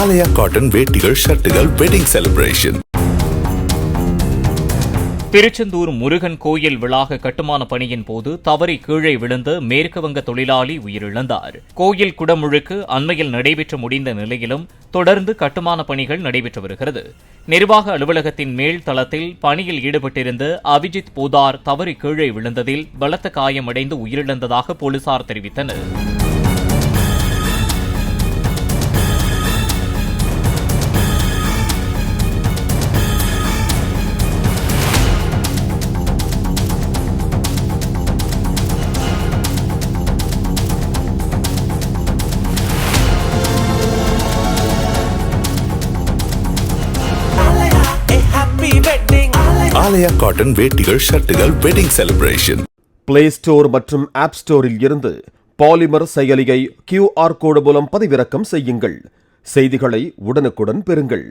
ஆலயா cotton வேட்டிகள் ஷர்ட்டுகள் wedding celebration. Tiruchendur Murugan கோயில் வளாக கட்டுமான பணியின் போது தவறி கீழே விழுந்த மேற்குவங்க தொழிலாளி உயிரிழந்தார். கோயில் குடமுழுக்கு அண்மையில் நடைபெற்று முடிந்த நிலையிலும் தொடர்ந்து கட்டுமான பணிகள் நடைபெற்று வருகிறது. நிர்வாக அலுவலகத்தின் மேல் தளத்தில் பணியில் ஈடுபட்டிருந்த அபிஜித் போதார் தவறி கீழே விழுந்ததில் பலத்த காயமடைந்து உயிரிழந்ததாக போலீசார் தெரிவித்தனர். ஆலயா காட்டன் வேட்டிகள் ஷர்ட்டுகள் வெட்டிங் செலிப்ரேஷன். பிளே ஸ்டோர் மற்றும் ஆப் ஸ்டோரில் இருந்து பாலிமர் செயலியை QR கோடு மூலம் பதிவிறக்கம் செய்யுங்கள். செய்திகளை உடனுக்குடன் பெறுங்கள்.